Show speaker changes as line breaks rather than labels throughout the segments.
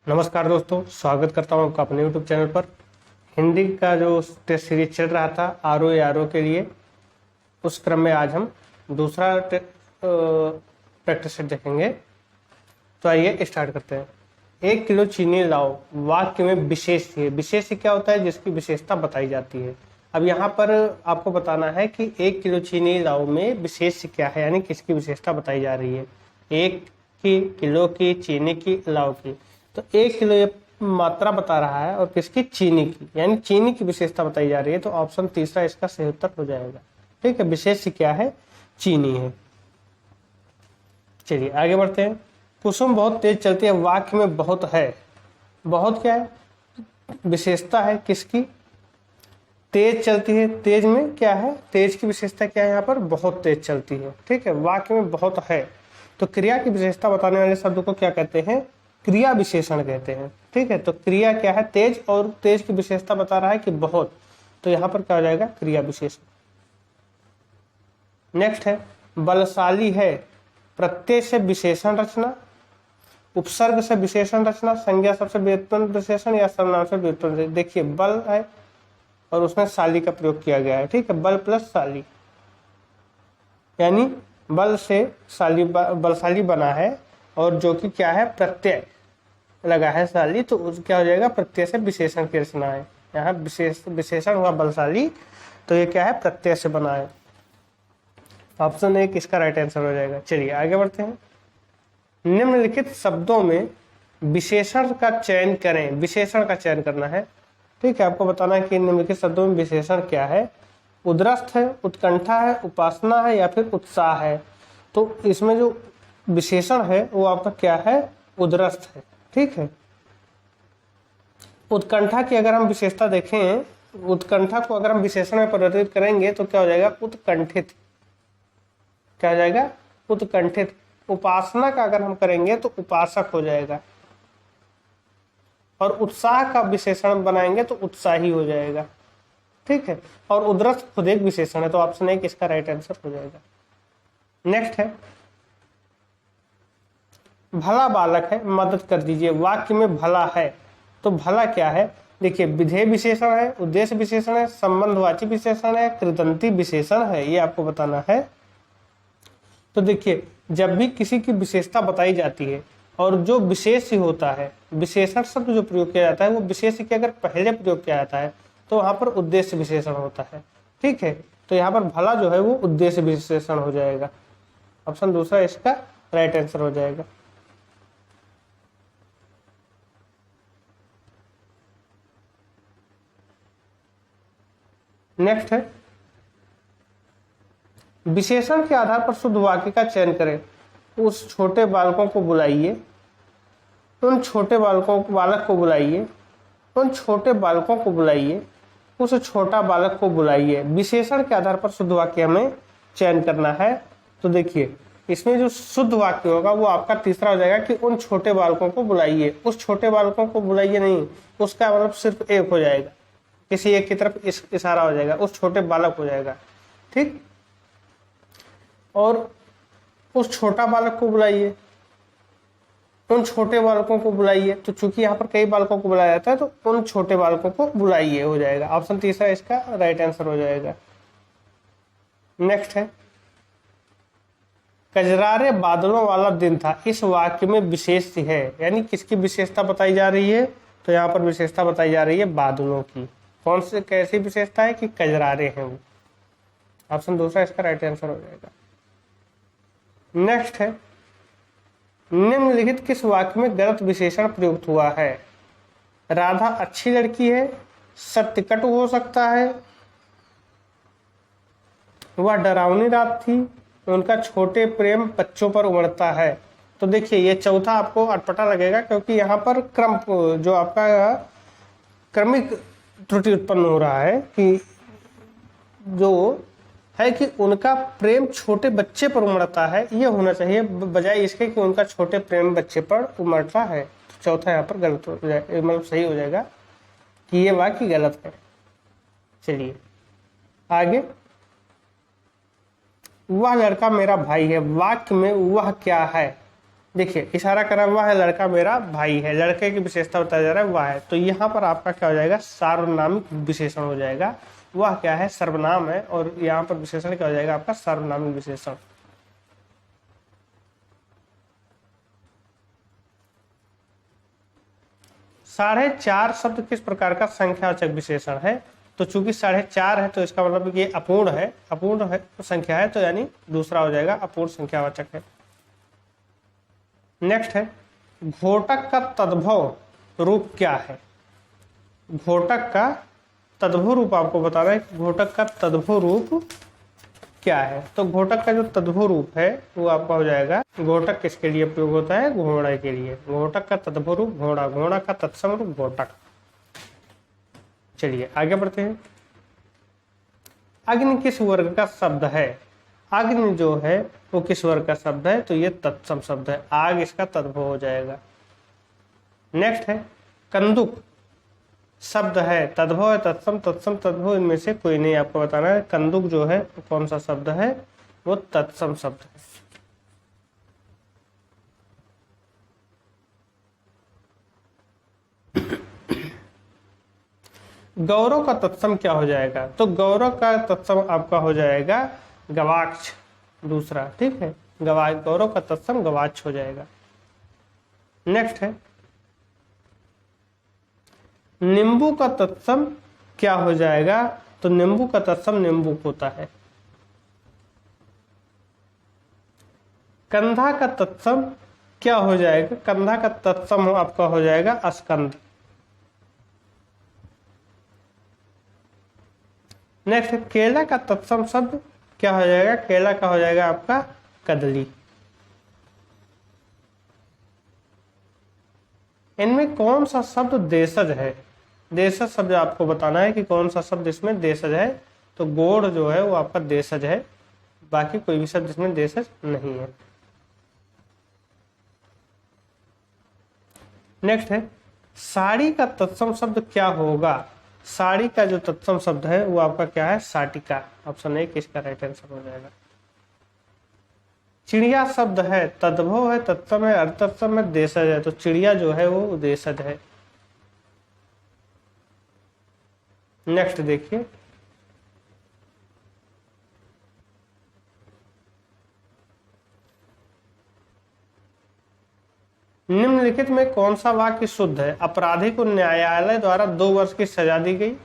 नमस्कार दोस्तों, स्वागत करता हूं आपका अपने YouTube चैनल पर। हिंदी का जो टेस्ट सीरीज चल रहा था आर ओ के लिए, उस क्रम में आज हम दूसरा प्रैक्टिस सेट देखेंगे। तो आइए स्टार्ट करते हैं। 1 किलो चीनी लाओ, वाक्य में विशेष है। विशेष क्या होता है? जिसकी विशेषता बताई जाती है। अब यहाँ पर आपको बताना है कि 1 किलो चीनी लाओ में विशेष क्या है, यानी किसकी विशेषता बताई जा रही है। 1 किलो की चीनी की लाओ की, तो 1 किलो ये मात्रा बता रहा है और किसकी? चीनी की, यानी चीनी की विशेषता बताई जा रही है। तो ऑप्शन तीसरा इसका सही उत्तर हो जाएगा। ठीक है, विशेष क्या है? चीनी है। चलिए आगे बढ़ते हैं। कुसुम बहुत तेज चलती है, वाक्य में बहुत है। बहुत क्या है? विशेषता है किसकी? तेज चलती है। तेज में क्या है? तेज की विशेषता क्या है? यहाँ पर बहुत तेज चलती है। ठीक है, वाक्य में बहुत है। तो क्रिया की विशेषता बताने वाले शब्द को क्या कहते हैं? क्रिया विशेषण कहते हैं। ठीक है, तो क्रिया क्या है? तेज, और तेज की विशेषता बता रहा है कि बहुत, तो यहाँ पर क्या हो जाएगा? क्रिया विशेषण। नेक्स्ट है बलशाली है। प्रत्यय से विशेषण रचना, उपसर्ग से विशेषण रचना, संज्ञा सबसे व्युत्पन्न विशेषण या सर्वनाम से व्युत्पन्न। देखिए बल है और उसमें शाली का प्रयोग किया गया है। ठीक है, बल प्लस शाली, यानी बल से शाली, बलशाली बना है, और जो कि क्या है? प्रत्यय लगा है शाली, तो क्या हो जाएगा? प्रत्यय से विशेषण की रचना है। यहाँ विशेषण हुआ बलशाली, तो ये क्या है? प्रत्यय से बना है। ऑप्शन 1 इसका राइट आंसर हो जाएगा। चलिए आगे बढ़ते हैं। निम्नलिखित शब्दों में विशेषण का चयन करें। विशेषण का चयन करना है। ठीक है, आपको बताना है कि निम्नलिखित शब्दों में विशेषण क्या है। उद्रस्त है, उत्कंठा है, उपासना है या फिर उत्साह है। तो इसमें जो विशेषण है वो आपका क्या है? उद्रस्त है। ठीक है, उत्कंठा की अगर हम विशेषता देखें, उत्कंठा को अगर हम विशेषण में परिवर्तित करेंगे तो क्या हो जाएगा? उत्कंठित। क्या हो जाएगा? उत्कंठित। उपासना का अगर हम करेंगे तो उपासक हो जाएगा, और उत्साह का विशेषण बनाएंगे तो उत्साही हो जाएगा। ठीक है, और उद्रस्त खुद एक विशेषण है, तो ऑप्शन 1 इसका राइट आंसर हो जाएगा। नेक्स्ट है भला बालक है, मदद कर दीजिए। वाक्य में भला है, तो भला क्या है? देखिए विधेय विशेषण है, उद्देश्य विशेषण है, संबंधवाची विशेषण है, कृदंती विशेषण है, ये आपको बताना है। तो देखिए जब भी किसी की विशेषता बताई जाती है और जो विशेष होता है, विशेषण शब्द जो प्रयोग किया जाता है वो विशेष के अगर पहले प्रयोग किया जाता है तो वहां पर उद्देश्य विशेषण होता है। ठीक है, तो यहाँ पर भला जो है वो उद्देश्य विशेषण हो जाएगा। ऑप्शन दूसरा इसका राइट आंसर हो जाएगा। नेक्स्ट है विशेषण के आधार पर शुद्ध वाक्य का चयन करें। उस छोटे बालकों को बुलाइए, उन छोटे बालक को बुलाइए, उन छोटे बालकों को बुलाइए, उस छोटा बालक को बुलाइए। विशेषण के आधार पर शुद्ध वाक्य हमें चयन करना है। तो देखिए इसमें जो शुद्ध वाक्य होगा वो आपका तीसरा हो जाएगा कि उन छोटे बालकों को बुलाइए। उस छोटे बालकों को बुलाइए नहीं, उसका मतलब सिर्फ एक हो जाएगा, किसी एक की तरफ इशारा हो जाएगा, उस छोटे बालक हो जाएगा। ठीक, और उस छोटा बालक को बुलाइए, उन छोटे बालकों को बुलाइए। तो चूंकि यहाँ पर कई बालकों को बुलाया जाता है तो उन छोटे बालकों को बुलाइए हो जाएगा। ऑप्शन तीसरा इसका राइट आंसर हो जाएगा। नेक्स्ट है कजरारे बादलों वाला दिन था। इस वाक्य में विशेष है, यानी किसकी विशेषता बताई जा रही है? तो यहाँ पर विशेषता बताई जा रही है बादलों की। कौन से, कैसी विशेषता है? कि कजरारे हैं वो। ऑप्शन दूसरा इसका राइट आंसर हो जाएगा। नेक्स्ट है निम्नलिखित किस वाक्य में गलत विशेषण प्रयुक्त हुआ है? राधा अच्छी लड़की है, सत्य कटु हो सकता है, वह डरावनी रात थी, उनका छोटे प्रेम बच्चों पर उमड़ता है। तो देखिए ये चौथा आपको अटपटा लगेगा, क्योंकि यहाँ पर क्रम जो आपका क्रमिक त्रुटि उत्पन्न हो रहा है कि जो है कि उनका प्रेम छोटे बच्चे पर उमड़ता है, ये होना चाहिए बजाय इसके कि उनका छोटे प्रेम बच्चे पर उमड़ता है। तो चौथा यहाँ पर गलत हो जाए, मतलब सही हो जाएगा कि ये वाक्य गलत है। चलिए आगे, वह लड़का मेरा भाई है। वाक्य में वह क्या है? देखिए इशारा करा हुआ है, लड़का मेरा भाई है, लड़के की विशेषता बताया जा रहा है वह है, तो यहाँ पर आपका क्या हो जाएगा, सार्वनामिक विशेषण हो जाएगा। वह क्या है, सर्वनाम है, और यहाँ पर विशेषण क्या हो जाएगा आपका, सार्वनामिक विशेषण। साढ़े चार शब्द किस प्रकार का संख्यावाचक विशेषण है, तो चूंकि 4.5 है तो इसका मतलब कि ये अपूर्ण है, अपूर्ण है संख्या है, तो यानी दूसरा हो जाएगा अपूर्ण संख्यावाचक है। नेक्स्ट है, घोटक का तद्भव रूप क्या है। घोटक का तद्भव रूप आपको बताना है, घोटक का तद्भव रूप क्या है। तो घोटक का जो तद्भव रूप है वो आपका हो जाएगा, घोटक किसके लिए प्रयोग होता है, घोड़े के लिए। घोटक का तद्भव रूप घोड़ा, घोड़ा का तत्सम रूप घोटक। चलिए आगे बढ़ते हैं। अग्नि किस वर्ग का शब्द है। अग्नि जो है वो किस वर्ग का शब्द है, तो ये तत्सम शब्द है, आग इसका तद्भव हो जाएगा। नेक्स्ट है, कंदुक शब्द है, तद्भव है, तत्सम, तत्सम, तद्भव, इनमें से कोई नहीं आपको बताना है। कंदुक जो है कौन सा शब्द है, वो तत्सम शब्द है। गौरव का तत्सम क्या हो जाएगा, तो गौरव का तत्सम आपका हो जाएगा गवाक्ष, दूसरा, ठीक है, गौरव का तत्सम गवाक्ष हो जाएगा। नेक्स्ट है, नींबू का तत्सम क्या हो जाएगा, तो नींबू का तत्सम नींबू होता है। कंधा का तत्सम क्या हो जाएगा, कंधा का तत्सम आपका हो जाएगा स्कंद। नेक्स्ट, केला का तत्सम शब्द क्या हो जाएगा, केला का हो जाएगा आपका कदली। इनमें कौन सा शब्द देशज है, देशज शब्द आपको बताना है कि कौन सा शब्द इसमें देशज है, तो गोड़ जो है वो आपका देशज है, बाकी कोई भी शब्द इसमें देशज नहीं है। नेक्स्ट है, साड़ी का तत्सम शब्द क्या होगा, साड़ी का जो तत्सम शब्द है वो आपका क्या है, साटिका। ऑप्शन 1 इसका राइट आंसर हो जाएगा। चिड़िया शब्द है, तद्भव है, तत्सम है, अर्थतत्सम है, देशज है, तो चिड़िया जो है वो देशज है। नेक्स्ट देखिए, निम्नलिखित में कौन सा वाक्य शुद्ध है। अपराधी को न्यायालय द्वारा 2 वर्ष की सजा दी गई।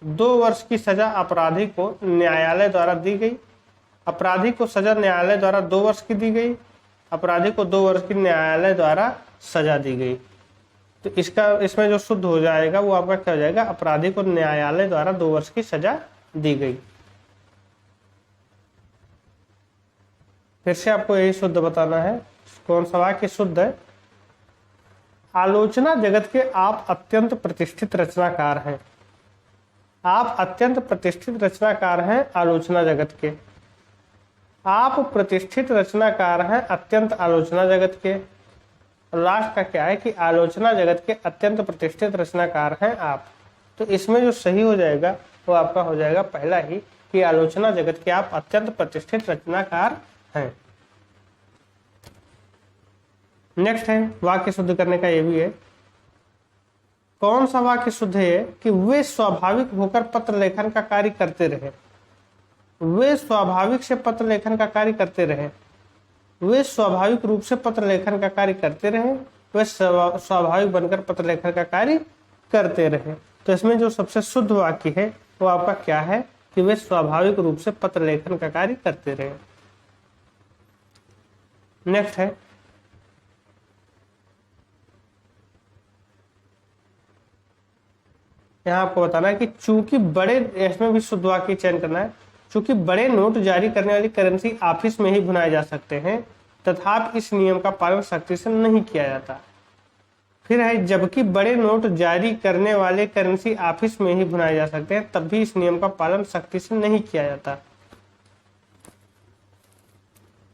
2 वर्ष की सजा अपराधी को न्यायालय द्वारा दी गई। अपराधी को सजा न्यायालय द्वारा 2 वर्ष की दी गई। अपराधी को 2 वर्ष की न्यायालय द्वारा सजा दी गई। तो इसका इसमें जो शुद्ध हो जाएगा वो आपका क्या हो जाएगा, अपराधी को न्यायालय द्वारा 2 वर्ष की सजा दी गई। फिर से आपको यही शुद्ध बताना है, कौन सा वाक्य शुद्ध है। आलोचना जगत के आप अत्यंत प्रतिष्ठित रचनाकार हैं। आप अत्यंत प्रतिष्ठित रचनाकार हैं आलोचना जगत के। आप प्रतिष्ठित रचनाकार हैं अत्यंत आलोचना जगत के। लास्ट का क्या है कि आलोचना जगत के अत्यंत प्रतिष्ठित रचनाकार हैं आप। तो इसमें जो सही हो जाएगा वो आपका हो जाएगा पहला ही, कि आलोचना जगत के आप अत्यंत प्रतिष्ठित रचनाकार हैं। नेक्स्ट है, वाक्य शुद्ध करने का ये भी है। कौन सा वाक्य शुद्ध है कि वे स्वाभाविक होकर पत्र लेखन का कार्य करते रहे। वे स्वाभाविक से पत्र लेखन का कार्य करते रहे। वे स्वाभाविक रूप से पत्र लेखन का कार्य करते रहे। वे स्वाभाविक बनकर पत्र लेखन का कार्य करते रहे। तो इसमें जो सबसे शुद्ध वाक्य है वो आपका क्या है, कि वे स्वाभाविक रूप से पत्र लेखन का कार्य करते रहे। नेक्स्ट है, यहाँ आपको बताना है कि चूंकि बड़े, इसमें भी शुद्ध वाक्य चयन करना है, चूंकि बड़े नोट जारी करने वाली करेंसी ऑफिस में ही भुनाए जा सकते हैं, तथापि इस नियम का पालन सख्ती से नहीं किया जाता। फिर है, जबकि बड़े नोट जारी करने वाले करेंसी ऑफिस में ही भुनाए जा सकते हैं, तब भी इस नियम का पालन सख्ती से नहीं किया जाता।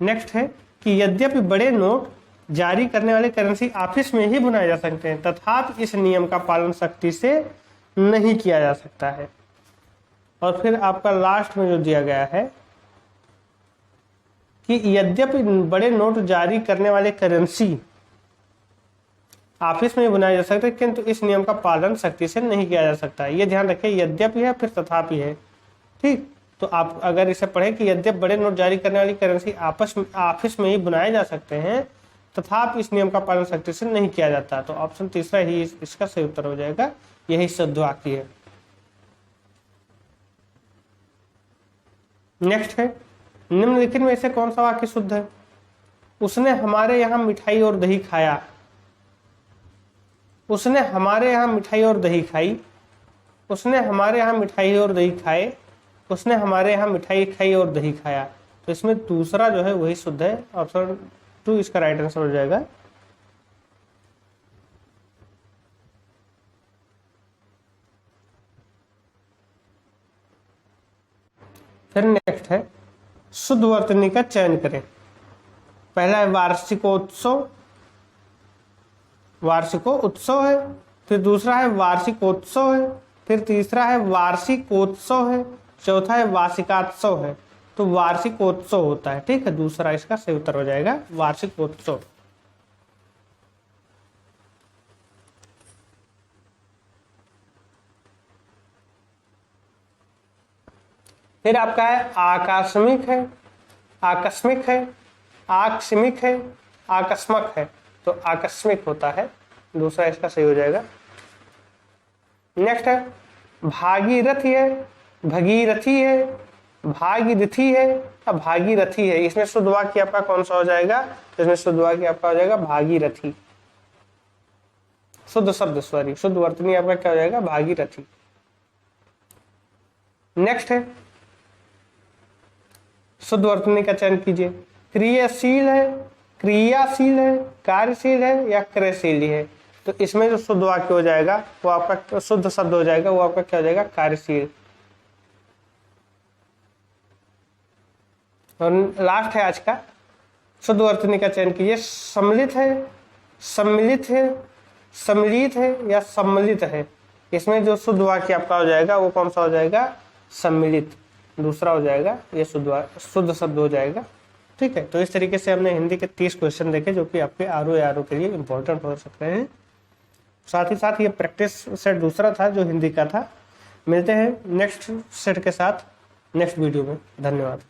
नेक्स्ट है कि यद्यपि बड़े नोट जारी करने वाले करेंसी ऑफिस में ही भुनाए जा सकते हैं, तथापि इस नियम का पालन सख्ती से नहीं किया जा सकता है। और फिर आपका लास्ट में जो दिया गया है कि यद्यपि बड़े नोट जारी करने वाले करेंसी ऑफिस में बनाया जा सकता है, किंतु इस नियम का पालन सख्ती से नहीं किया जा सकता है। ये ध्यान रखें, यद्यपि है फिर तथापि है। ठीक, तो आप अगर इसे पढ़े कि यद्यपि बड़े नोट जारी करने वाली करेंसी ऑफिस में ही बनाए जा सकते हैं, तथापि इस नियम का पालन सख्ती से नहीं किया जाता, तो ऑप्शन तीसरा ही इसका सही उत्तर हो जाएगा। यही शुद्ध वाक्य है। नेक्स्ट है, निम्नलिखित में से कौन सा वाक्य शुद्ध है? उसने हमारे यहाँ मिठाई और दही खाया। उसने हमारे यहाँ मिठाई और दही खाई। उसने हमारे यहाँ मिठाई और दही खाए। उसने हमारे यहाँ मिठाई खाई और दही खाया। तो इसमें दूसरा जो है वही शुद्ध है। ऑप्शन 2 इसका राइट आंसर हो जाएगा। फिर नेक्स्ट है, शुद्ध वर्तनी का चयन करें। पहला है वार्षिकोत्सव, वार्षिकोत्सव है। फिर दूसरा है वार्षिकोत्सव है। फिर तीसरा है वार्षिकोत्सव है। चौथा है वार्षिकोत्सव है। तो वार्षिकोत्सव होता है। ठीक है, दूसरा इसका सही उत्तर हो जाएगा, वार्षिकोत्सव। फिर आपका है आकस्मिक है, आकस्मिक है, आकस्मिक है, आकस्मक है। तो आकस्मिक होता है, दूसरा इसका सही हो जाएगा। नेक्स्ट है भागीरथी है, भगीरथी है, भागीरथी है या भागीरथी है। इसमें शुद्ध वाक्य आपका कौन सा हो जाएगा? तो इसमें शुद्ध वाक्य आपका हो जाएगा भागीरथी। शुद्ध शब्द सॉरी, शुद्ध वर्तनी आपका क्या हो जाएगा? भागीरथी। नेक्स्ट है, शुद्ध वर्तनी का चयन कीजिए। क्रियाशील है, क्रियाशील है, कार्यशील है या क्रियाशील है। तो इसमें जो शुद्ध वाक्य हो जाएगा वो आपका शुद्ध शब्द हो जाएगा, वो आपका क्या हो जाएगा? कार्यशील। और लास्ट है आज का, शुद्ध वर्तनी का चयन कीजिए। सम्मिलित है, सम्मिलित है, सम्मिलित है या सम्मिलित है। इसमें जो शुद्ध वाक्य आपका हो जाएगा वो कौन सा हो जाएगा? सम्मिलित, दूसरा हो जाएगा, ये शुद्ध शब्द हो जाएगा। ठीक है, तो इस तरीके से हमने हिंदी के 30 क्वेश्चन देखे जो कि आपके आरओ के लिए इंपॉर्टेंट हो सकते हैं। साथ ही साथ ये प्रैक्टिस सेट दूसरा था जो हिंदी का था। मिलते हैं नेक्स्ट सेट के साथ नेक्स्ट वीडियो में। धन्यवाद।